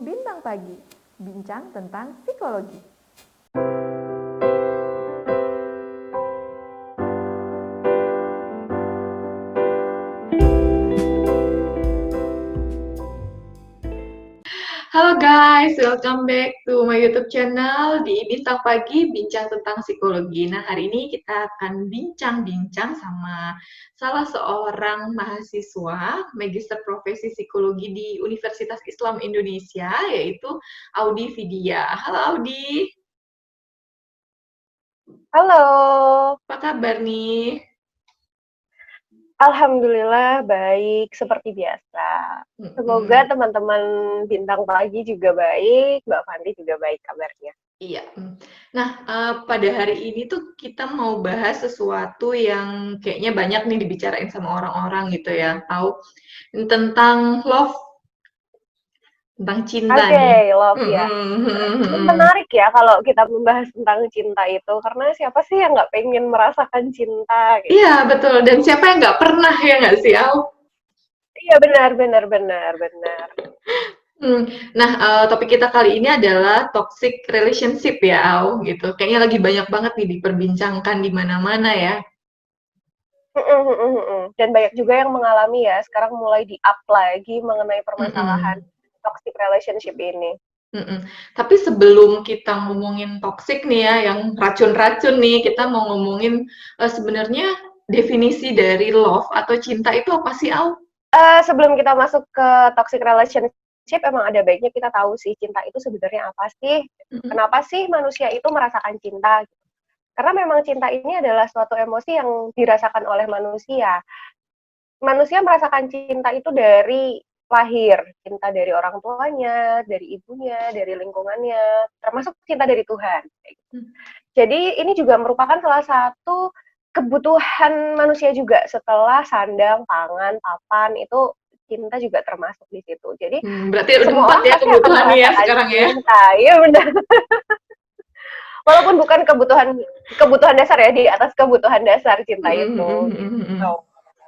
Bintang Pagi, bincang tentang psikologi. Halo guys, welcome back to my YouTube channel di Bintang Pagi, bincang tentang psikologi. Nah, hari ini kita akan bincang-bincang sama salah seorang mahasiswa Magister Profesi Psikologi di Universitas Islam Indonesia, yaitu Audy Vidya. Halo Audy, Halo, apa kabar nih? alhamdulillah baik seperti biasa. Semoga Mm-mm. teman-teman Bintang Pagi juga baik, Mbak Fanti juga baik kabarnya. Iya. Nah, pada hari ini tuh kita mau bahas sesuatu yang kayaknya banyak nih dibicarain sama orang-orang gitu ya, tahu tentang love, tentang cinta nih. Oke, love ya. Ini Mhm. menarik ya kalau kita membahas tentang cinta itu, karena siapa sih yang nggak pengen merasakan cinta kayak Iya, gitu. betul. Dan siapa yang nggak pernah ya nggak sih, Au? Iya benar, benar, benar, benar. Hmm. Nah, topik kita kali ini adalah toxic relationship ya, Au, gitu. Kayaknya lagi banyak banget nih diperbincangkan di mana-mana ya. Dan banyak juga yang mengalami ya, sekarang mulai di-up lagi mengenai permasalahan Mhm. toxic relationship ini. Mhm. Tapi sebelum kita ngomongin toxic nih ya, yang racun-racun nih, kita mau ngomongin sebenarnya definisi dari love atau cinta itu apa sih, Au? Sebelum kita masuk ke toxic relationship, emang ada baiknya kita tahu sih cinta itu sebenarnya apa sih? Mhm. Kenapa sih manusia itu merasakan cinta? Karena memang cinta ini adalah suatu emosi yang dirasakan oleh manusia. Manusia merasakan cinta itu dari lahir, cinta dari orang tuanya, dari ibunya, dari lingkungannya, termasuk cinta dari Tuhan. Jadi ini juga merupakan salah satu kebutuhan manusia juga setelah sandang, pangan, papan itu cinta juga termasuk di situ. Jadi Berarti udah semua 4 orang ya pasti akan kebutuhannya ya merasakan sekarang ya? cinta. Iya benar. Walaupun bukan kebutuhan kebutuhan dasar ya, di atas kebutuhan dasar cinta Mhm itu mhm mhm gitu. mhm.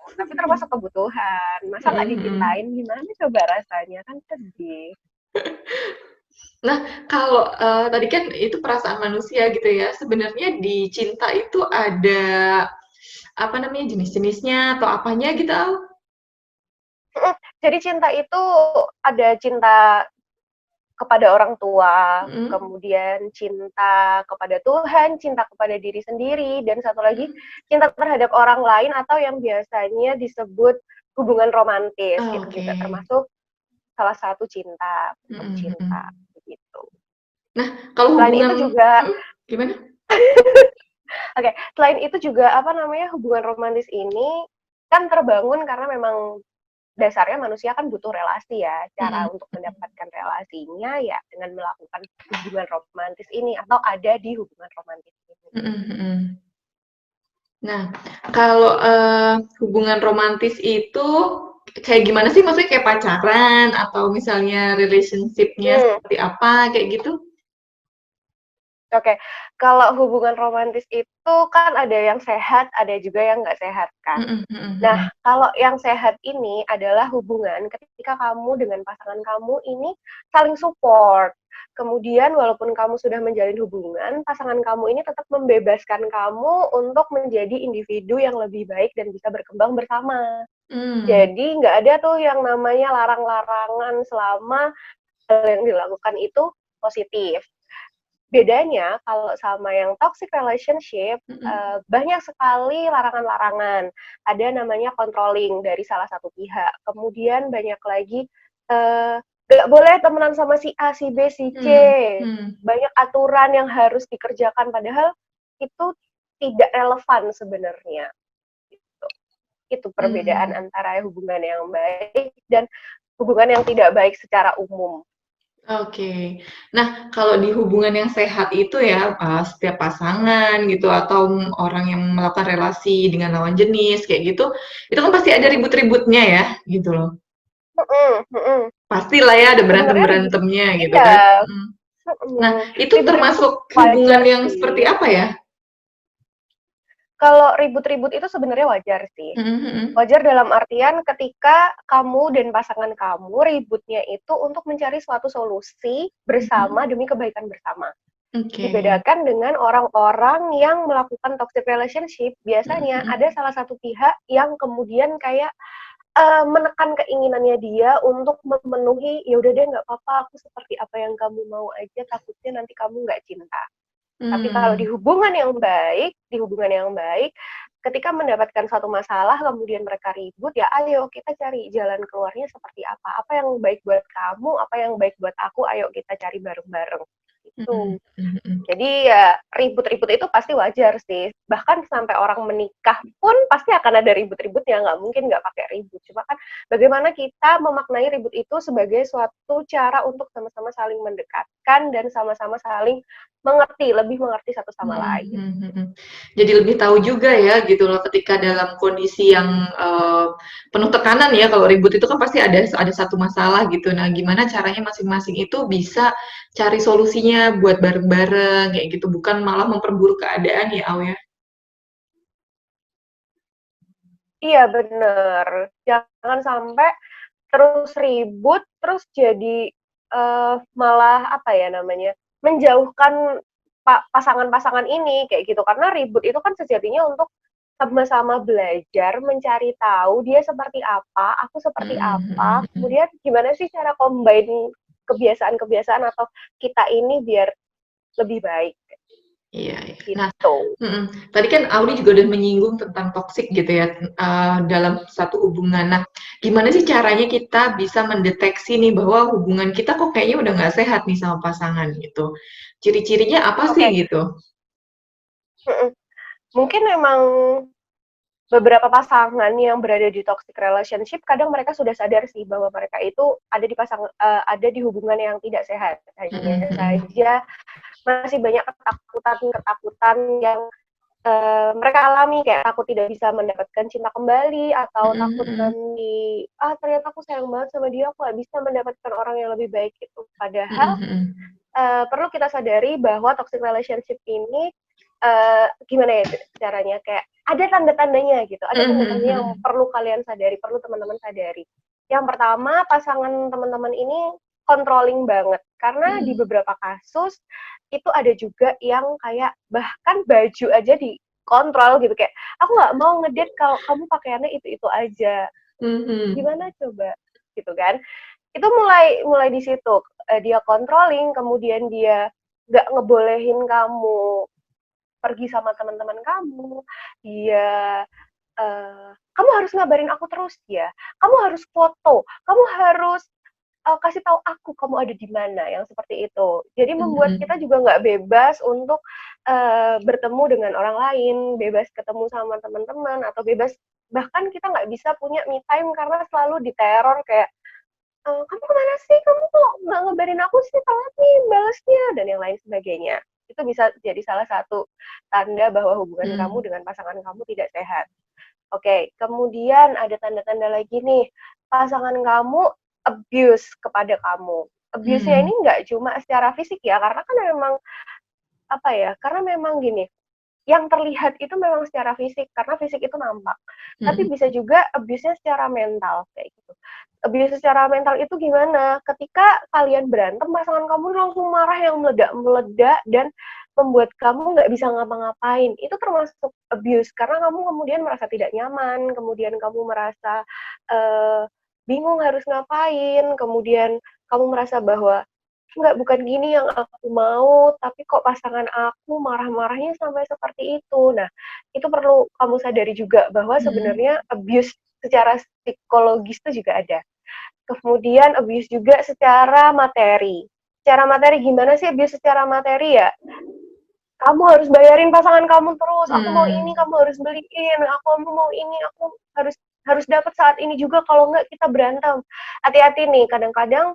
Tapi termasuk kebutuhan. Masa Mhm nggak mhm. dicintain gimana coba rasanya kan sedih. Nah, kalau, tadi kan itu perasaan manusia gitu ya, sebenarnya di cinta itu ada, apa namanya, jenis-jenisnya atau apanya gitu, Al? Jadi cinta itu ada cinta kepada orang tua, Mhm, kemudian cinta kepada Tuhan, cinta kepada diri sendiri, dan satu lagi mhm. cinta terhadap orang lain atau yang biasanya disebut hubungan romantis. Oh, Itu oke. juga termasuk salah satu cinta, bentuk Mhm cinta mhm. gitu. Nah, kalau Selain itu hubungan juga gimana? selain itu juga apa namanya hubungan romantis ini kan terbangun karena memang dasarnya manusia kan butuh relasi ya. Cara Mhm untuk mendapatkan relasinya ya dengan melakukan hubungan romantis ini atau ada di hubungan romantis ini. mhm mhm. Nah, kalau, hubungan romantis itu kayak gimana sih? Maksudnya kayak pacaran atau misalnya relationship-nya Hmm, seperti apa, kayak gitu? oke. Kalau hubungan romantis itu kan ada yang sehat, ada juga yang nggak sehat kan. Mhm mhm Nah, mhm. kalau yang sehat ini adalah hubungan ketika kamu dengan pasangan kamu ini saling support. Kemudian walaupun kamu sudah menjalin hubungan, pasangan kamu ini tetap membebaskan kamu untuk menjadi individu yang lebih baik dan bisa berkembang bersama. Mmm, Jadi nggak ada tuh yang namanya larang-larangan selama hal yang dilakukan itu positif. Bedanya kalau sama yang toxic relationship, mhm. banyak sekali larangan-larangan. Ada namanya controlling dari salah satu pihak. Kemudian banyak lagi, nggak boleh temenan sama si A, si B, si C. Mmm, hmm. Banyak aturan yang harus dikerjakan, padahal itu tidak relevan sebenarnya. Gitu. Itu perbedaan Mmm. antara hubungan yang baik dan hubungan yang tidak baik secara umum. Oke. Nah, kalau di hubungan yang sehat itu ya, setiap pasangan gitu atau orang yang melakukan relasi dengan lawan jenis kayak gitu, itu kan pasti ada ribut-ributnya ya, gitu loh. Mhm, mhm. Pastilah ya ada Sebenarnya ribut, berantem-berantemnya gitu kan. iya. Mhm. Nah, Mhm, itu ribut-ribut tuh termasuk hubungan wajar yang seperti sih. apa ya? Kalau ribut-ribut itu sebenarnya wajar sih. Wajar dalam artian ketika kamu dan pasangan kamu ributnya itu untuk mencari suatu solusi bersama demi kebaikan bersama. Dibedakan dengan orang-orang yang melakukan toxic relationship, biasanya ada salah satu pihak yang kemudian kayak menekan keinginannya dia untuk memenuhi, ya udah deh nggak apa-apa, aku seperti apa yang kamu mau aja, takutnya nanti kamu nggak cinta. Tapi kalau di hubungan yang baik, ketika mendapatkan suatu masalah, kemudian mereka ribut, ya ayo kita cari jalan keluarnya seperti apa. Apa yang baik buat kamu, apa yang baik buat aku, ayo kita cari bareng-bareng. Gitu. Jadi ya ribut-ribut itu pasti wajar sih. Bahkan sampai orang menikah pun pasti akan ada ribut-ributnya, nggak mungkin nggak pakai ribut. Cuma kan bagaimana kita memaknai ribut itu sebagai suatu cara untuk sama-sama saling mendekatkan dan sama-sama saling lebih mengerti satu sama lain. Jadi lebih tahu juga ya gitu loh ketika dalam kondisi yang penuh tekanan ya, kalau ribut itu kan pasti ada satu masalah gitu. Nah, gimana caranya masing-masing itu bisa cari solusinya buat bareng-bareng kayak gitu, bukan malah memperburuk keadaan ya, Au ya. Iya bener, jangan sampai terus ribut, terus jadi malah apa ya namanya, menjauhkan pasangan-pasangan ini kayak gitu. Karena ribut itu kan sejatinya untuk sama-sama belajar, mencari tahu dia seperti apa, aku seperti apa, kemudian gimana sih cara combine kebiasaan-kebiasaan atau kita ini biar lebih baik. Iya. Nah, Gitu. tadi kan Audi juga udah menyinggung tentang toksik gitu ya dalam satu hubungan. Nah, gimana sih caranya kita bisa mendeteksi nih bahwa hubungan kita kok kayaknya udah nggak sehat nih sama pasangan gitu. Ciri-cirinya apa sih gitu? Mungkin memang beberapa pasangan yang berada di toxic relationship kadang mereka sudah sadar sih bahwa mereka itu ada di hubungan yang tidak sehat. Hanya saja masih banyak ketakutan yang mereka alami, kayak takut tidak bisa mendapatkan cinta kembali atau takut nanti ternyata aku sayang banget sama dia, aku nggak bisa mendapatkan orang yang lebih baik gitu. Padahal perlu kita sadari bahwa toxic relationship ini gimana ya caranya, kayak ada tanda-tandanya gitu, ada tanda-tandanya yang perlu kalian sadari, perlu teman-teman sadari. Yang pertama, pasangan teman-teman ini controlling banget, karena di beberapa kasus itu ada juga yang kayak bahkan baju aja dikontrol gitu, kayak aku nggak mau ngedate kalau kamu pakaiannya itu aja, gimana coba gitu kan. Itu mulai di situ, dia controlling, kemudian dia nggak ngebolehin kamu pergi sama teman-teman kamu, dia kamu harus ngabarin aku terus ya, kamu harus foto, kamu harus kasih tahu aku kamu ada di mana, yang seperti itu. Jadi membuat kita juga nggak bebas untuk bertemu dengan orang lain, bebas ketemu sama teman-teman, atau bebas bahkan kita nggak bisa punya me time karena selalu diteror kayak kamu kemana sih, kamu kok nggak ngabarin aku sih, telat nih balasnya, dan yang lain sebagainya. Itu bisa jadi salah satu tanda bahwa hubungan kamu dengan pasangan kamu tidak sehat. Oke, kemudian ada tanda-tanda lagi nih, pasangan kamu abuse kepada kamu. Abuse-nya ini nggak cuma secara fisik ya, karena kan memang apa ya, karena memang gini, yang terlihat itu memang secara fisik, karena fisik itu nampak. Tapi bisa juga abuse-nya secara mental, kayak gitu. Abuse secara mental itu gimana? Ketika kalian berantem, pasangan kamu langsung marah yang meledak-meledak dan membuat kamu nggak bisa ngapa-ngapain. Itu termasuk abuse, karena kamu kemudian merasa tidak nyaman, kemudian kamu merasa bingung harus ngapain, kemudian kamu merasa bahwa enggak, bukan gini yang aku mau, tapi kok pasangan aku marah-marahnya sampai seperti itu. Nah, itu perlu kamu sadari juga bahwa sebenarnya abuse secara psikologis itu juga ada. Kemudian abuse juga secara materi. Secara materi gimana sih abuse secara materi ya? Kamu harus bayarin pasangan kamu terus. Aku mau ini, kamu harus beliin. Aku mau ini, aku harus dapat saat ini juga. Kalau enggak kita berantem. Hati-hati nih, kadang-kadang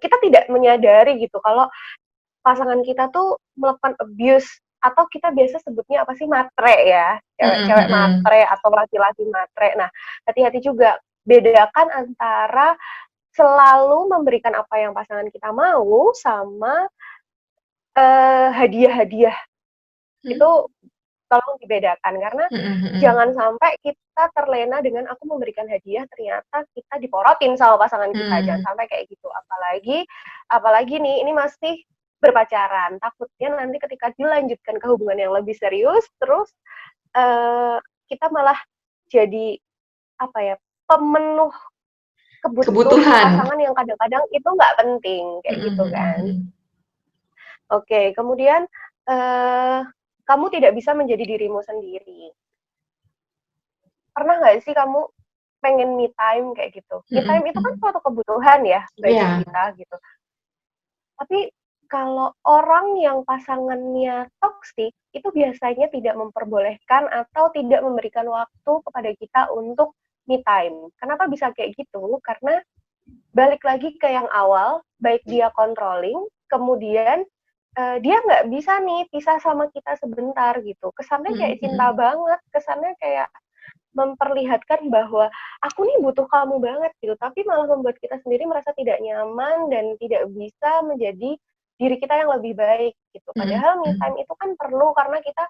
kita tidak menyadari gitu kalau pasangan kita tuh melakukan abuse, atau kita biasa sebutnya apa sih, matre ya, cewek-cewek matre atau laki-laki matre. Nah, hati-hati juga, bedakan antara selalu memberikan apa yang pasangan kita mau sama hadiah-hadiah. Itu tolong dibedakan karena jangan sampai kita terlena dengan aku memberikan hadiah ternyata kita diporotin sama pasangan kita. Jangan sampai kayak gitu. Apalagi nih ini masih berpacaran. Takutnya nanti ketika dilanjutkan ke hubungan yang lebih serius terus kita malah jadi apa ya, pemenuh kebutuhan pasangan yang kadang-kadang itu nggak penting kayak gitu kan. Oke, kemudian kamu tidak bisa menjadi dirimu sendiri. Pernah nggak sih kamu pengen me time kayak gitu? Me time itu kan suatu kebutuhan ya bagi kita gitu. Tapi kalau orang yang pasangannya toksik itu biasanya tidak memperbolehkan atau tidak memberikan waktu kepada kita untuk me time. Kenapa bisa kayak gitu? Karena balik lagi ke yang awal, baik dia controlling, kemudian dia nggak bisa nih pisah sama kita sebentar gitu. Kesannya kayak cinta banget, kesannya kayak memperlihatkan bahwa aku nih butuh kamu banget gitu, tapi malah membuat kita sendiri merasa tidak nyaman dan tidak bisa menjadi diri kita yang lebih baik gitu. Padahal me time itu kan perlu karena kita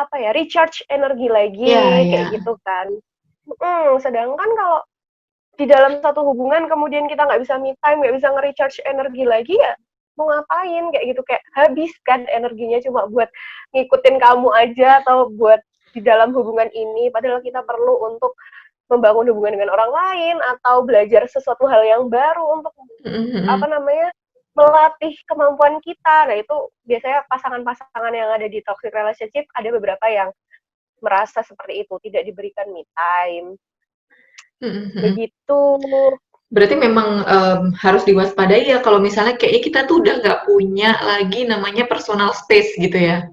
apa ya, recharge energi lagi kayak gitu kan. Sedangkan kalau di dalam satu hubungan kemudian kita nggak bisa me time, nggak bisa nge-recharge energi lagi ya mau ngapain kayak gitu, kayak habiskan energinya cuma buat ngikutin kamu aja atau buat di dalam hubungan ini, padahal kita perlu untuk membangun hubungan dengan orang lain atau belajar sesuatu hal yang baru untuk apa namanya, melatih kemampuan kita. Nah itu biasanya pasangan-pasangan yang ada di toxic relationship ada beberapa yang merasa seperti itu, tidak diberikan me time. Begitu. Berarti memang harus diwaspadai ya kalau misalnya kayaknya kita tuh udah nggak punya lagi namanya personal space gitu ya.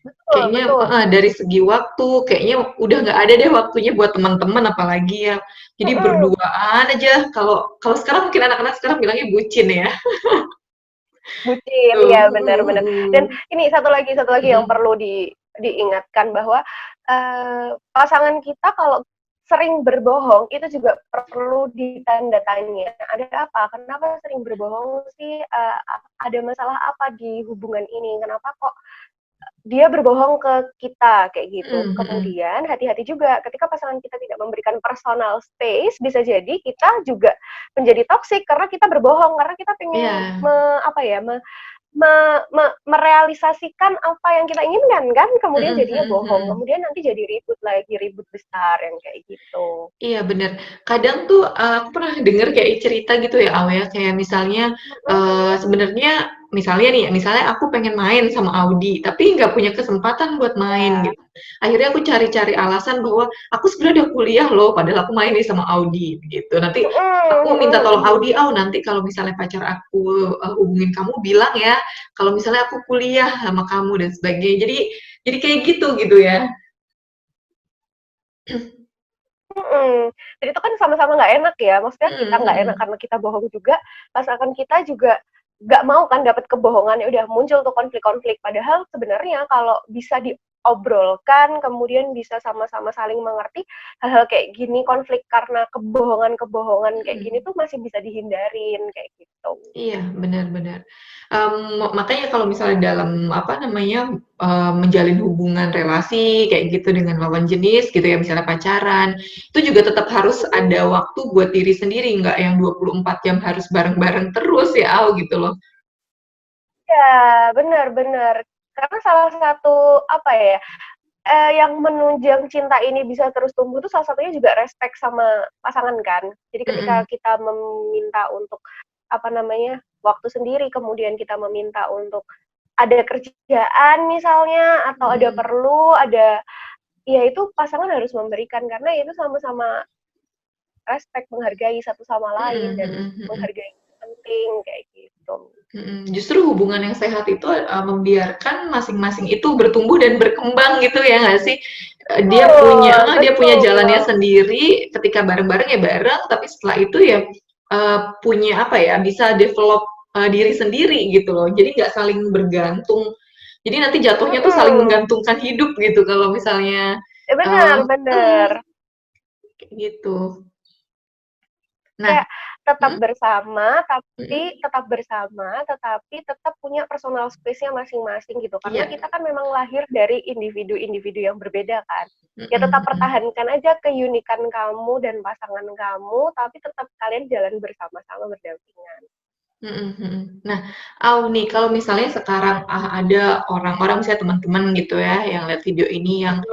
Kayaknya dari segi waktu, kayaknya udah nggak ada deh waktunya buat teman-teman apalagi ya. Jadi berduaan aja. Kalau sekarang mungkin anak-anak sekarang bilangnya bucin ya. Bucin, ya benar-benar. Dan ini satu lagi yang perlu diingatkan bahwa pasangan kita kalau sering berbohong itu juga perlu ditanda tanya. Ada apa? Kenapa sering berbohong sih? Ada masalah apa di hubungan ini? Kenapa kok dia berbohong ke kita kayak gitu. Kemudian hati-hati juga ketika pasangan kita tidak memberikan personal space, bisa jadi kita juga menjadi toksik karena kita berbohong, karena kita pengen merealisasikan apa yang kita inginkan kan, kemudian jadinya bohong, kemudian nanti jadi ribut besar yang kayak gitu. Iya bener. Kadang tuh aku pernah denger kayak cerita gitu ya Aw ya, kayak misalnya sebenarnya misalnya aku pengen main sama Audi, tapi nggak punya kesempatan buat main gitu. Akhirnya aku cari-cari alasan bahwa aku sebenarnya udah kuliah loh, padahal aku main nih sama Audi gitu. Nanti aku minta tolong Audi, nanti kalau misalnya pacar aku hubungin kamu bilang ya, kalau misalnya aku kuliah sama kamu dan sebagainya. Jadi kayak gitu ya. Jadi itu kan sama-sama nggak enak ya, maksudnya kita nggak enak karena kita bohong juga, pasangan kita juga nggak mau kan dapat kebohongan, ya udah muncul tuh konflik-konflik. Padahal sebenarnya kalau bisa diobrolkan, kemudian bisa sama-sama saling mengerti, hal-hal kayak gini, konflik karena kebohongan-kebohongan kayak gini tuh masih bisa dihindarin kayak gitu. Iya, benar-benar. Makanya kalau misalnya dalam menjalin hubungan relasi kayak gitu dengan lawan jenis gitu ya, misalnya pacaran, itu juga tetap harus ada waktu buat diri sendiri, nggak yang 24 jam harus bareng-bareng terus ya, Aw, gitu loh. Ya, benar. Karena salah satu yang menunjang cinta ini bisa terus tumbuh tuh salah satunya juga respect sama pasangan kan. Jadi ketika kita meminta untuk waktu sendiri, kemudian kita meminta untuk ada kerjaan misalnya atau ada perlu, ya itu pasangan harus memberikan karena itu sama-sama respect, menghargai satu sama lain dan menghargai penting kayak gitu. Justru hubungan yang sehat itu membiarkan masing-masing itu bertumbuh dan berkembang gitu ya nggak sih? Dia punya jalannya sendiri, ketika bareng-bareng ya bareng, tapi setelah itu ya punya bisa develop diri sendiri gitu loh. Jadi nggak saling bergantung. Jadi nanti jatuhnya tuh saling menggantungkan hidup gitu kalau misalnya benar. kayak gitu. Nah, tetap Hmm? bersama, Mm-mm. tetapi tetap punya personal space-nya masing-masing gitu. Karena Iya. kita kan memang lahir dari individu-individu yang berbeda kan. Ya Mm-mm, tetap mm-mm. pertahankan aja keunikan kamu dan pasangan kamu, tapi tetap kalian jalan bersama-sama berdampingan. Mhm, mhm. Nah, nih kalau misalnya sekarang ada orang-orang misalnya teman-teman gitu ya yang lihat video ini yang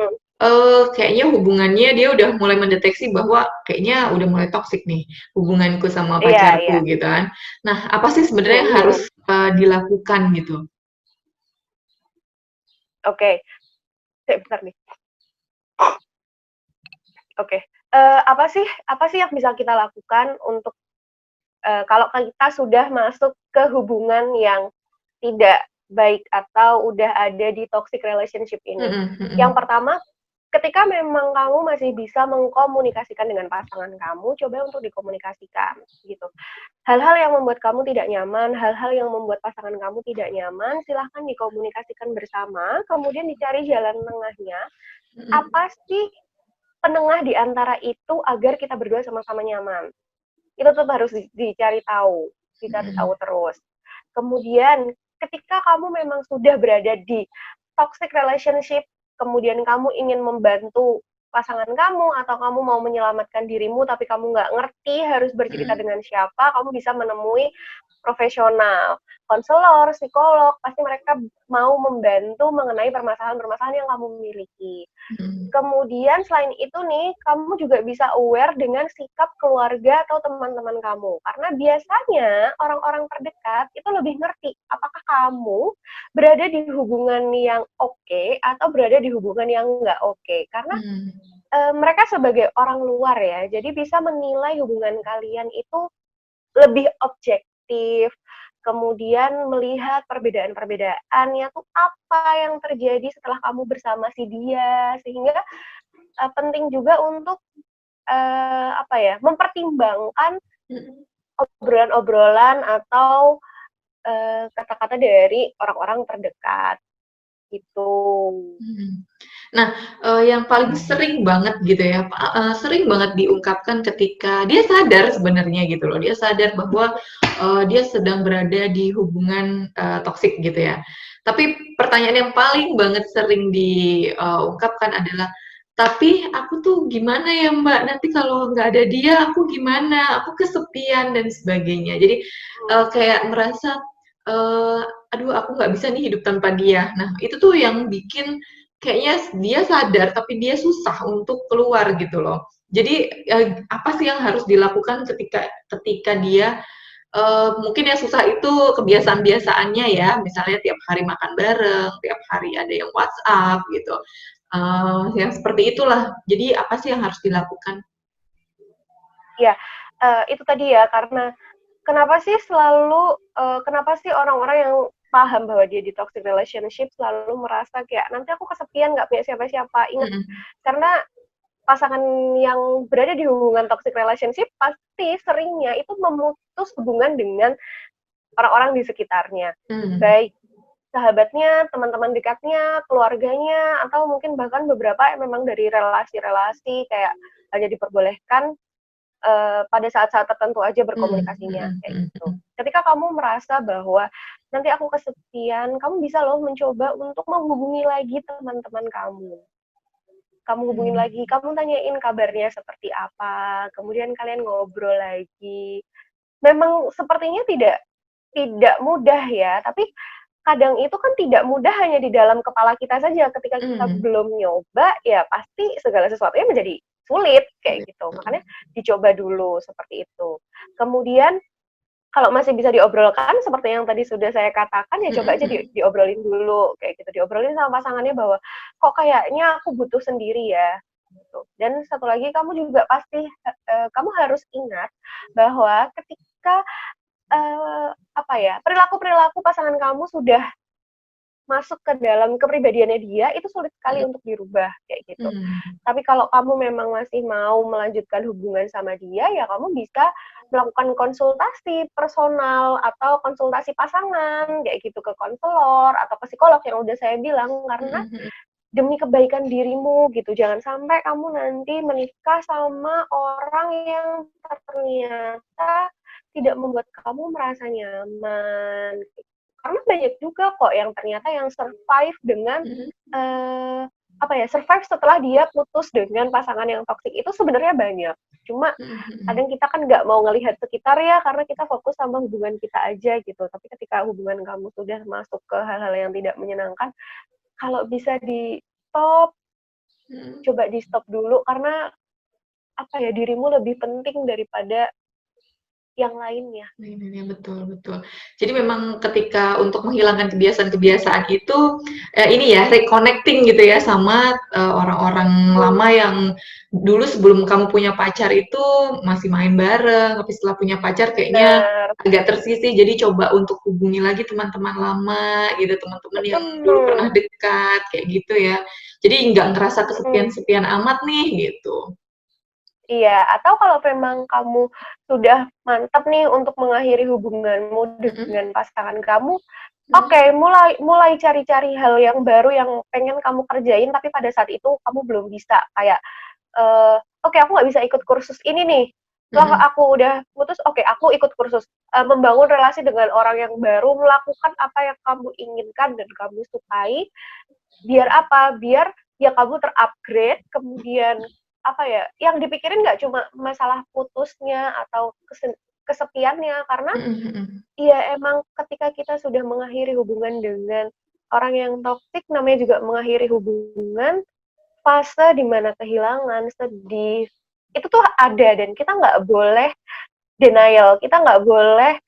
Hmm, kayaknya hubungannya dia udah mulai mendeteksi bahwa kayaknya udah mulai toksik nih hubunganku sama iya, iya. pacarku gitu kan. Nah, apa sih sebenarnya yang harus Hmm. dilakukan gitu? Oke, bentar nih. Oke, apa sih yang bisa kita lakukan untuk kalau kita sudah masuk ke hubungan yang tidak baik atau udah ada di toxic relationship ini? Mhm, Yang mhm. pertama, ketika memang kamu masih bisa mengkomunikasikan dengan pasangan kamu, coba untuk dikomunikasikan gitu. Hal-hal yang membuat kamu tidak nyaman, hal-hal yang membuat pasangan kamu tidak nyaman, silahkan dikomunikasikan bersama, kemudian dicari jalan tengahnya. Mhm. Apa sih penengah di antara itu agar kita berdua sama-sama nyaman? Itu tetap harus dicari tahu Mhm. terus. Kemudian ketika kamu memang sudah berada di toxic relationship, kemudian kamu ingin membantu pasangan kamu atau kamu mau menyelamatkan dirimu tapi kamu nggak ngerti harus bercerita Mhm. dengan siapa, kamu bisa menemui profesional, konselor, psikolog, pasti mereka mau membantu mengenai permasalahan-permasalahan yang kamu miliki. Mhm. Kemudian selain itu nih, kamu juga bisa aware dengan sikap keluarga atau teman-teman kamu. Karena biasanya orang-orang terdekat itu lebih ngerti apakah kamu berada di hubungan yang oke atau berada di hubungan yang nggak oke. Karena Mhm. mereka sebagai orang luar ya, jadi bisa menilai hubungan kalian itu lebih objektif, kemudian melihat perbedaan-perbedaannya tuh apa yang terjadi setelah kamu bersama si dia, sehingga penting juga untuk apa ya, mempertimbangkan Mhm. obrolan-obrolan atau kata-kata dari orang-orang terdekat gitu. Mhm. Nah, yang paling sering banget gitu ya, sering banget diungkapkan ketika dia sadar sebenarnya gitu loh, dia sadar bahwa, dia sedang berada di hubungan, toksik gitu ya. Tapi pertanyaan yang paling banget sering diungkapkan adalah, "Tapi aku tuh gimana ya Mbak, nanti kalau nggak ada dia aku gimana? Aku kesepian," dan sebagainya. Jadi, kayak merasa, eee, "Aduh aku nggak bisa nih hidup tanpa dia." Nah, itu tuh yang bikin kayaknya dia sadar, tapi dia susah untuk keluar gitu loh. Jadi, apa sih yang harus dilakukan ketika ketika dia, mungkin yang susah itu kebiasaan-biasaannya ya, misalnya tiap hari makan bareng, tiap hari ada yang WhatsApp gitu, yang seperti itulah. Jadi apa sih yang harus dilakukan? Ya, itu tadi ya, karena kenapa sih orang-orang yang paham bahwa dia di toxic relationship selalu merasa kayak, "Nanti aku kesepian, nggak punya siapa-siapa." Ingat, Mhm. karena pasangan yang berada di hubungan toxic relationship pasti seringnya itu memutus hubungan dengan orang-orang di sekitarnya. Mmm. Baik sahabatnya, teman-teman dekatnya, keluarganya, atau mungkin bahkan beberapa yang memang dari relasi-relasi kayak hanya diperbolehkan pada saat-saat tertentu aja Mmm. berkomunikasinya, Mhm, kayak mhm, gitu. mhm. Ketika kamu merasa bahwa nanti aku kesepian, kamu bisa loh mencoba untuk menghubungi lagi teman-teman kamu. Kamu hubungin Mmm. lagi, kamu tanyain kabarnya seperti apa, kemudian kalian ngobrol lagi. Memang sepertinya tidak tidak mudah ya, tapi kadang itu kan tidak mudah hanya di dalam kepala kita saja. Ketika kita Mmm. belum nyoba, ya pasti segala sesuatunya menjadi sulit, kayak Sulit. gitu. Makanya Heeh. dicoba dulu, seperti itu. Kemudian kalau masih bisa diobrolkan seperti yang tadi sudah saya katakan, ya Mhm, coba aja mhm. diobrolin dulu, kayak gitu. Diobrolin sama pasangannya bahwa, "Kok kayaknya aku butuh sendiri ya?" Gitu. Dan satu lagi kamu juga pasti, kamu harus ingat bahwa ketika, apa ya, perilaku-perilaku pasangan kamu sudah masuk ke dalam kepribadiannya dia, itu sulit sekali Mhm. untuk dirubah, kayak gitu. Mmm. Tapi kalau kamu memang masih mau melanjutkan hubungan sama dia, ya kamu bisa melakukan konsultasi personal atau konsultasi pasangan, kayak gitu, ke konselor atau ke psikolog yang udah saya bilang, karena Mhm, mhm. demi kebaikan dirimu gitu. Jangan sampai kamu nanti menikah sama orang yang ternyata tidak membuat kamu merasa nyaman. Karena banyak juga kok yang ternyata yang survive dengan survive setelah dia putus dengan pasangan yang toksik itu sebenarnya banyak. Cuma kadang kita kan nggak mau ngelihat sekitar ya, karena kita fokus sama hubungan kita aja gitu. Tapi ketika hubungan kamu sudah masuk ke hal-hal yang tidak menyenangkan, kalau bisa di stop, coba di stop dulu, karena dirimu lebih penting daripada yang lainnya. Iya, betul. Jadi memang ketika untuk menghilangkan kebiasaan-kebiasaan itu, ini ya, reconnecting gitu ya sama orang-orang lama yang dulu sebelum kamu punya pacar itu masih main bareng, tapi setelah punya pacar kayaknya agak tersisih. Jadi coba untuk hubungi lagi teman-teman lama gitu, teman-teman yang dulu pernah dekat kayak gitu ya. Jadi nggak ngerasa kesepian-sepian amat nih gitu. Iya, atau kalau memang kamu sudah mantap nih untuk mengakhiri hubunganmu dengan pasangan kamu, oke, mulai cari-cari hal yang baru yang pengen kamu kerjain, tapi pada saat itu kamu belum bisa. Kayak, oke, aku nggak bisa ikut kursus ini nih. Setelah aku udah putus, oke, aku ikut kursus. Membangun relasi dengan orang yang baru, melakukan apa yang kamu inginkan dan kamu sukai. Biar apa? Biar ya kamu terupgrade, kemudian yang dipikirin nggak cuma masalah putusnya atau kesepiannya, karena ya emang ketika kita sudah mengakhiri hubungan dengan orang yang toksik, namanya juga mengakhiri hubungan, fase dimana kehilangan, sedih, itu tuh ada, dan kita nggak boleh denial, kita nggak boleh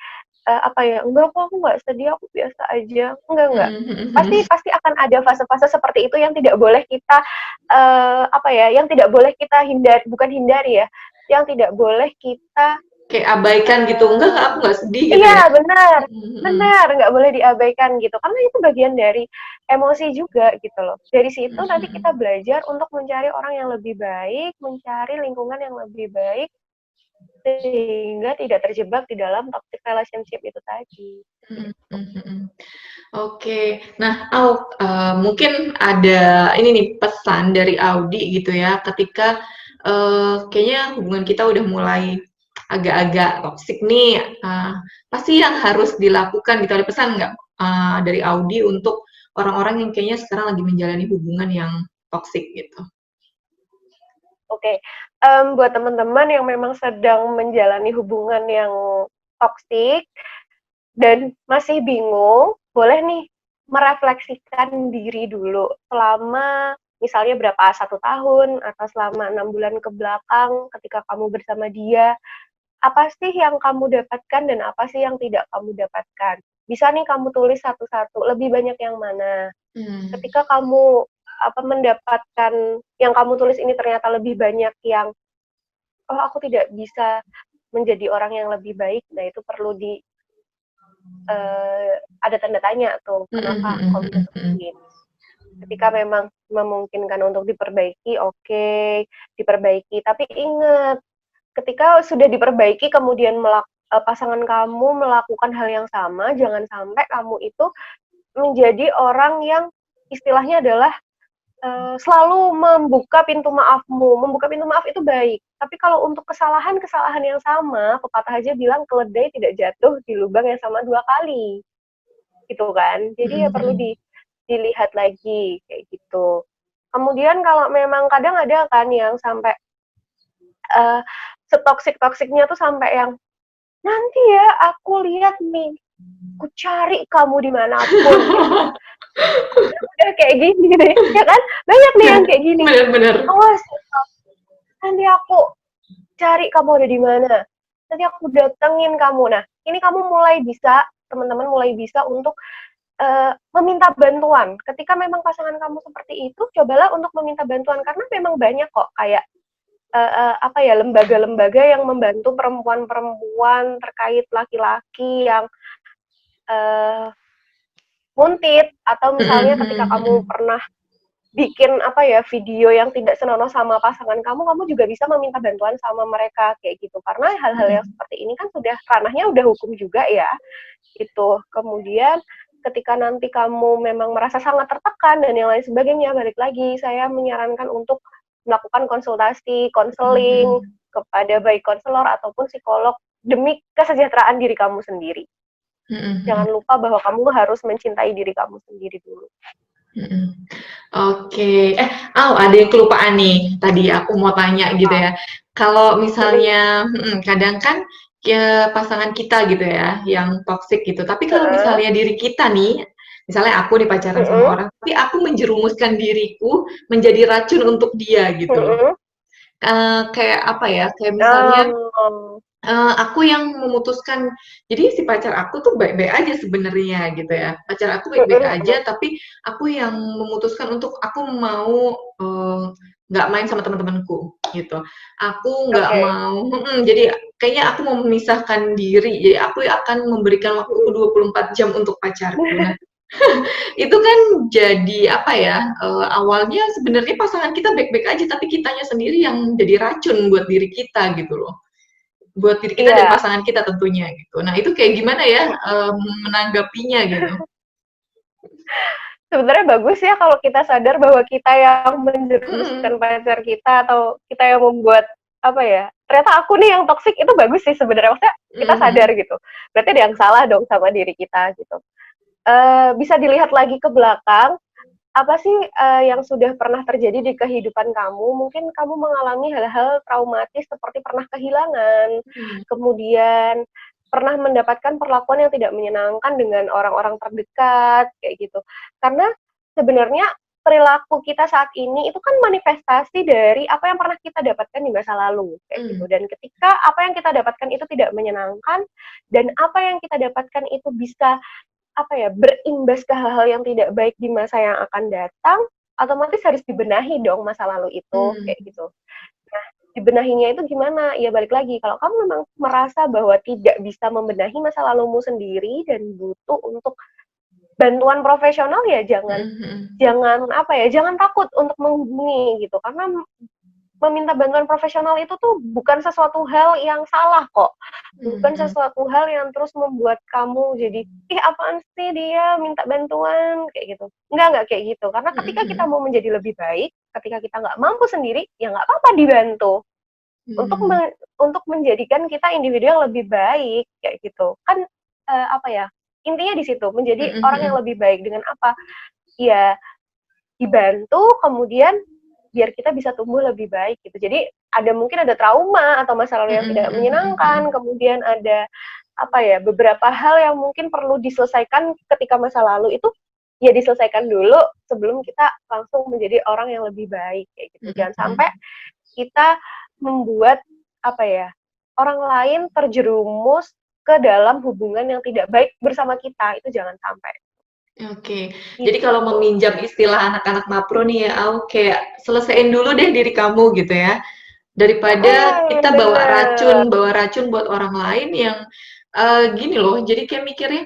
enggak kok, aku nggak sedih, aku biasa aja, enggak. Pasti akan ada fase-fase seperti itu yang tidak boleh kita yang tidak boleh kita hindari ya, yang tidak boleh kita kayak abaikan gitu, enggak aku nggak sedih gitu iya, ya. benar, nggak boleh diabaikan gitu, karena itu bagian dari emosi juga gitu loh. Dari situ nanti kita belajar untuk mencari orang yang lebih baik, mencari lingkungan yang lebih baik, sehingga tidak terjebak di dalam toxic relationship itu tadi. Oke, nah mungkin ada ini nih pesan dari Audi gitu ya, ketika kayaknya hubungan kita udah mulai agak-agak toksik nih, pasti yang harus dilakukan gitu, ada pesan nggak dari Audi untuk orang-orang yang kayaknya sekarang lagi menjalani hubungan yang toksik gitu? Oke, buat teman-teman yang memang sedang menjalani hubungan yang toksik dan masih bingung, boleh nih merefleksikan diri dulu selama misalnya berapa 1 tahun atau selama 6 bulan ke belakang ketika kamu bersama dia, apa sih yang kamu dapatkan dan apa sih yang tidak kamu dapatkan. Bisa nih kamu tulis satu-satu, lebih banyak yang mana. Ketika kamu mendapatkan yang kamu tulis ini ternyata lebih banyak yang aku tidak bisa menjadi orang yang lebih baik, nah itu perlu ada tanda tanya tuh, kenapa kok bisa seperti ini. Ketika memang memungkinkan untuk diperbaiki, oke, diperbaiki. Tapi ingat, ketika sudah diperbaiki kemudian pasangan kamu melakukan hal yang sama, jangan sampai kamu itu menjadi orang yang istilahnya adalah selalu membuka pintu maafmu. Membuka pintu maaf itu baik, tapi kalau untuk kesalahan-kesalahan yang sama, pepatah aja bilang keledai tidak jatuh di lubang yang sama 2 kali, gitu kan. Jadi ya perlu dilihat lagi, kayak gitu. Kemudian kalau memang kadang ada kan yang sampai setoksik-toksiknya tuh sampai yang, nanti ya aku lihat nih, aku cari kamu dimanapun. Udah kayak gini deh, ya kan? Banyak nih yang kayak gini. Bener. Awas, nanti aku cari kamu ada di mana. Nanti aku datengin kamu. Nah, ini kamu teman-teman mulai bisa untuk meminta bantuan. Ketika memang pasangan kamu seperti itu, cobalah untuk meminta bantuan, karena memang banyak kok kayak lembaga-lembaga yang membantu perempuan-perempuan terkait laki-laki yang muntit, atau misalnya ketika kamu pernah bikin video yang tidak senonoh sama pasangan kamu juga bisa meminta bantuan sama mereka kayak gitu, karena hal-hal yang seperti ini kan sudah ranahnya udah hukum juga ya itu. Kemudian ketika nanti kamu memang merasa sangat tertekan dan yang lain sebagainya, balik lagi saya menyarankan untuk melakukan konsultasi, konseling kepada baik konselor ataupun psikolog demi kesejahteraan diri kamu sendiri. Mm-mm. Jangan lupa bahwa kamu harus mencintai diri kamu sendiri dulu. Mm-mm. Oke, ada yang kelupaan nih. Tadi aku mau tanya gitu ya. Kalau misalnya, kadang kan ya pasangan kita gitu ya, yang toxic gitu. Tapi kalau Heeh, misalnya diri kita nih, misalnya aku nih pacaran sama heeh, orang, tapi aku menjerumuskan diriku menjadi racun untuk dia gitu loh. heeh. Kayak apa ya? Kayak misalnya Um, aku yang memutuskan, jadi si pacar aku tuh baik-baik aja sebenarnya gitu ya. Pacar aku baik-baik heeh, aja, tapi aku yang memutuskan untuk aku mau nggak main sama teman-temanku gitu. Aku nggak oke. mau, jadi kayaknya aku mau memisahkan diri. Jadi aku akan memberikan waktuku 24 jam untuk pacarku. Nah, itu kan jadi apa ya? Awalnya sebenarnya pasangan kita baik-baik aja, tapi kitanya sendiri yang jadi racun buat diri kita gitu loh, buat diri kita dan Iya, pasangan kita tentunya gitu. Nah itu kayak gimana ya menanggapinya gitu? sebenarnya bagus ya kalau kita sadar bahwa kita yang Mm-mm. menjerumuskan pacar kita atau kita yang membuat apa ya? Ternyata aku nih yang toksik itu bagus sih sebenarnya. Maksudnya kita sadar Mm-mm. gitu. Berarti ada yang salah dong sama diri kita gitu. Bisa dilihat lagi ke belakang, apa sih yang sudah pernah terjadi di kehidupan kamu? Mungkin kamu mengalami hal-hal traumatis seperti pernah kehilangan, Mm. kemudian pernah mendapatkan perlakuan yang tidak menyenangkan dengan orang-orang terdekat, kayak gitu. Karena sebenarnya perilaku kita saat ini itu kan manifestasi dari apa yang pernah kita dapatkan di masa lalu, kayak gitu. Mm. Dan ketika apa yang kita dapatkan itu tidak menyenangkan, dan apa yang kita dapatkan itu bisa apa ya, berimbas ke hal-hal yang tidak baik di masa yang akan datang, otomatis harus dibenahi dong masa lalu itu, Mm. kayak gitu. Nah, dibenahinya itu gimana? Ya balik lagi, kalau kamu memang merasa bahwa tidak bisa membenahi masa lalumu sendiri dan butuh untuk bantuan profesional, ya jangan Mm. jangan apa ya, jangan takut untuk menghubungi gitu. Karena meminta bantuan profesional itu tuh bukan sesuatu hal yang salah kok. Bukan Mm. sesuatu hal yang terus membuat kamu jadi, ih apaan sih dia minta bantuan, kayak gitu. Enggak kayak gitu. Karena ketika kita Mm. mau menjadi lebih baik, ketika kita nggak mampu sendiri, ya nggak apa-apa dibantu. Untuk Mm. untuk menjadikan kita individu yang lebih baik, kayak gitu. Kan apa ya, intinya di situ, menjadi orang yang Mm. lebih baik dengan apa? Ya dibantu, kemudian biar kita bisa tumbuh lebih baik gitu. Jadi mungkin ada trauma atau masa lalu yang tidak menyenangkan, kemudian ada apa ya, beberapa hal yang mungkin perlu diselesaikan ketika masa lalu itu ya diselesaikan dulu sebelum kita langsung menjadi orang yang lebih baik kayak gitu. Jangan sampai Mm. kita membuat apa ya, orang lain terjerumus ke dalam hubungan yang tidak baik bersama kita, itu jangan sampai Oke, jadi kalau gitu. meminjam istilah anak-anak mapro nih ya, Au, kayak selesaiin dulu deh diri kamu gitu ya. Daripada kita Bener. bawa racun buat orang lain yang gini loh, jadi kayak mikirnya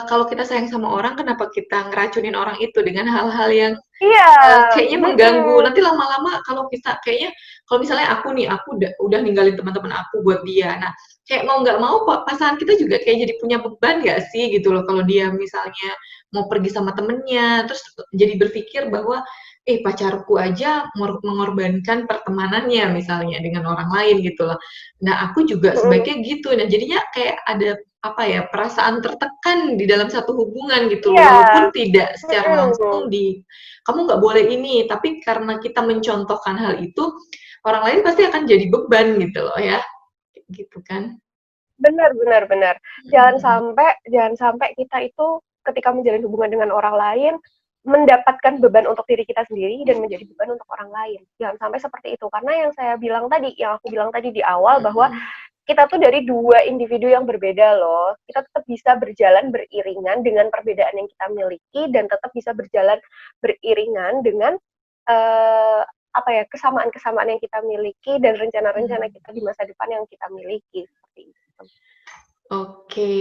kalau kita sayang sama orang, kenapa kita ngeracunin orang itu dengan hal-hal yang Iya, kayaknya mengganggu. mhm, Nanti lama-lama kalau kita kayaknya kalau misalnya aku nih, aku udah ninggalin teman-teman aku buat dia. Nah, kayak mau nggak mau pasangan kita juga kayak jadi punya beban nggak sih gitu loh kalau dia misalnya mau pergi sama temennya, terus jadi berpikir bahwa pacarku aja mengorbankan pertemanannya misalnya dengan orang lain gitu loh. Nah, aku juga mhm. sebaiknya gitu. Nah, jadinya kayak ada apa ya, perasaan tertekan di dalam satu hubungan gitu loh, Iya, walaupun tidak secara langsung mhm. kamu nggak boleh ini, tapi karena kita mencontohkan hal itu, orang lain pasti akan jadi beban gitu loh ya, gitu kan. Benar benar benar. Mhm. Jangan sampai kita itu ketika menjalin hubungan dengan orang lain, mendapatkan beban untuk diri kita sendiri dan menjadi beban untuk orang lain. Jangan sampai seperti itu, karena yang aku bilang tadi di awal bahwa Mhm. kita tuh dari 2 individu yang berbeda loh. Kita tetap bisa berjalan beriringan dengan perbedaan yang kita miliki dan tetap bisa berjalan beriringan dengan apa ya, kesamaan-kesamaan yang kita miliki dan rencana-rencana Mhm. kita di masa depan yang kita miliki seperti itu. Oke,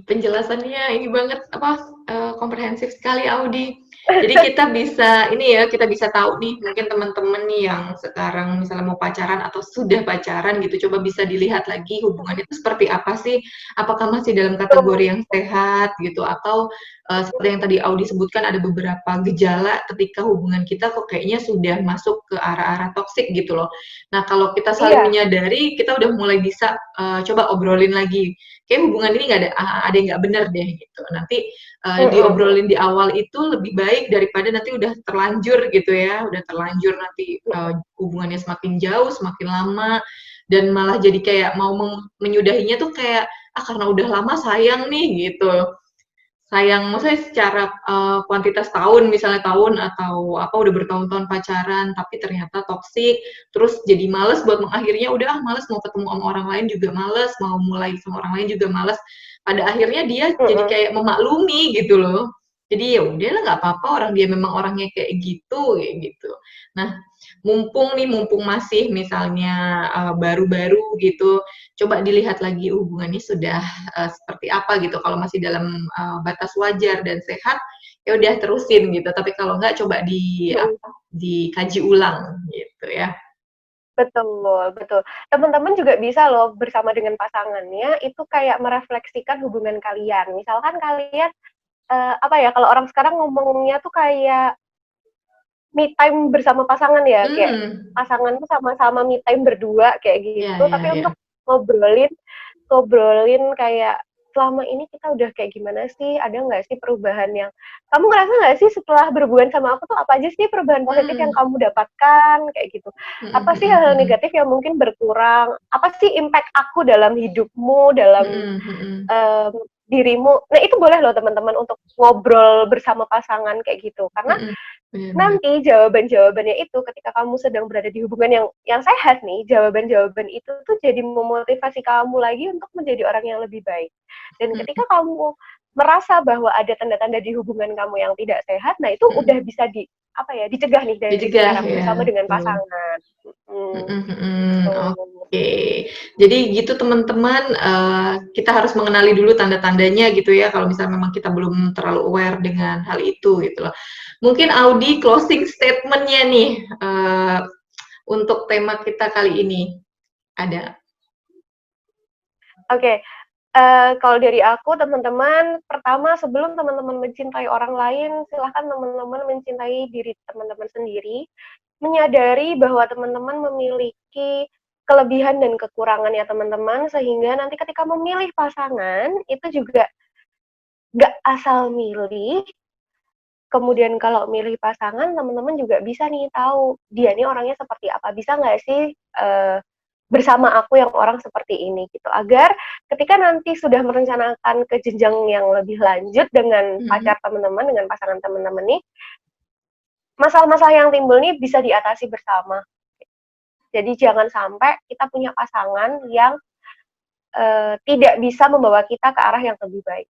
penjelasannya ini banget apa, komprehensif sekali Audi. Jadi kita bisa ini ya, kita bisa tahu nih mungkin teman-teman nih yang sekarang misalnya mau pacaran atau sudah pacaran gitu, coba bisa dilihat lagi hubungan itu seperti apa sih? Apakah masih dalam kategori Betul. yang sehat gitu atau seperti yang tadi Audi sebutkan ada beberapa gejala ketika hubungan kita kok kayaknya sudah masuk ke arah-arah toksik gitu loh. Nah, kalau kita saling Iya, menyadari, kita udah mulai bisa coba obrolin lagi. Kayak hubungan ini nggak ada yang nggak benar deh gitu. Nanti mhm, diobrolin di awal itu lebih baik daripada nanti udah terlanjur gitu ya, udah terlanjur nanti hubungannya semakin jauh, semakin lama, dan malah jadi kayak mau menyudahinya tuh kayak ah karena udah lama sayang nih gitu. Sayang maksudnya secara kuantitas tahun misalnya tahun atau apa udah bertahun-tahun pacaran tapi ternyata toksik terus jadi males buat mengakhirinya udah ah males mau ketemu sama orang lain juga males mau mulai sama orang lain juga males pada akhirnya dia jadi mhm, kayak memaklumi gitu loh jadi ya udahlah nggak apa-apa orang dia memang orangnya kayak gitu nah mumpung masih misalnya baru-baru gitu coba dilihat lagi hubungannya sudah seperti apa gitu. Kalau masih dalam batas wajar dan sehat, ya udah terusin gitu. Tapi kalau enggak coba mhm. dikaji ulang gitu ya. Betul, betul. Teman-teman juga bisa loh bersama dengan pasangannya itu kayak merefleksikan hubungan kalian. Misalkan kalian, apa ya, kalau orang sekarang ngomongnya tuh kayak me time bersama pasangan ya, kayak Hmm, pasangan tuh sama-sama me time berdua kayak ya gitu, tapi ya untuk ya. ngobrolin ngobrolin kayak, "Selama ini kita udah kayak gimana sih? Ada nggak sih perubahan yang kamu ngerasa nggak sih setelah berhubungan sama aku tuh apa aja sih perubahan positif yang Hmm, kamu dapatkan?" Kayak gitu. hmm, "Apa sih hmm, hal-hal hmm, negatif yang mungkin berkurang? Apa sih impact aku dalam hidupmu, dalam, hmm, hmm, mmm, dirimu?" Nah, itu boleh loh teman-teman untuk ngobrol bersama pasangan kayak gitu, karena hmm, benar-benar. nanti jawaban-jawabannya itu ketika kamu sedang berada di hubungan yang sehat nih, jawaban-jawaban itu tuh jadi memotivasi kamu lagi untuk menjadi orang yang lebih baik. Dan ketika kamu merasa bahwa ada tanda-tanda di hubungan kamu yang tidak sehat, nah itu udah bisa apa ya, dicegah nih dari Dicegah sekarang ya, bersama dengan betul. pasangan. Mhm, Mhm mhm, gitu. oke. Jadi gitu teman-teman, kita harus mengenali dulu tanda-tandanya gitu ya, kalau misalnya memang kita belum terlalu aware dengan hal itu gitu loh. Mungkin Audi closing statement-nya nih, untuk tema kita kali ini, ada? Oke, kalau dari aku teman-teman, pertama sebelum teman-teman mencintai orang lain, silahkan teman-teman mencintai diri teman-teman sendiri, menyadari bahwa teman-teman memiliki kelebihan dan kekurangan ya teman-teman, sehingga nanti ketika memilih pasangan, itu juga nggak asal milih, kemudian kalau milih pasangan, teman-teman juga bisa nih tahu, dia nih orangnya seperti apa, bisa nggak sih, bersama aku yang orang seperti ini gitu. Agar ketika nanti sudah merencanakan ke jenjang yang lebih lanjut dengan Mhm. pacar teman-teman, dengan pasangan teman-teman nih, masalah-masalah yang timbul nih bisa diatasi bersama. Jadi jangan sampai kita punya pasangan yang tidak bisa membawa kita ke arah yang lebih baik.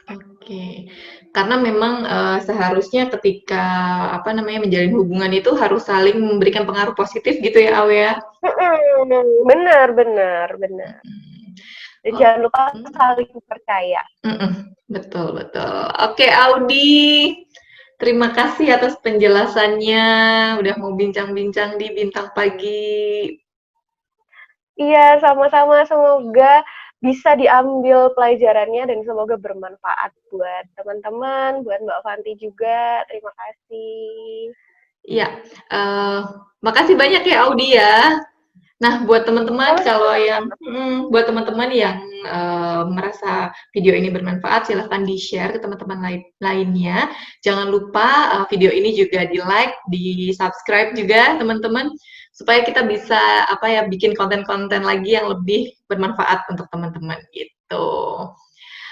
Oke. Karena memang, seharusnya ketika, apa namanya, menjalin hubungan itu harus saling memberikan pengaruh positif gitu ya, Aw, ya? Benar, benar, benar. Dan Oh, jangan lupa mhm. saling percaya. Betul betul. Oke, Audi, terima kasih atas penjelasannya, udah mau bincang-bincang di Bintang Pagi. Iya, sama-sama. Semoga bisa diambil pelajarannya dan semoga bermanfaat buat teman-teman, buat Mbak Fanti juga. Terima kasih. Iya, makasih banyak ya, Audi, ya. Nah, Sama-sama. buat teman-teman yang merasa video ini bermanfaat, silahkan di-share ke teman-teman lainnya. Jangan lupa video ini juga di-like, di-subscribe juga teman-teman, supaya kita bisa apa ya bikin konten-konten lagi yang lebih bermanfaat untuk teman-teman gitu.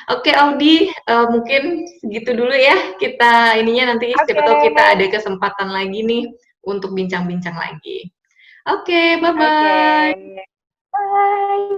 Oke, Audi, mungkin segitu dulu ya. Kita ininya nanti Oke, siapa tahu kita ada kesempatan lagi nih untuk bincang-bincang lagi. Oke, oke. bye-bye. Bye.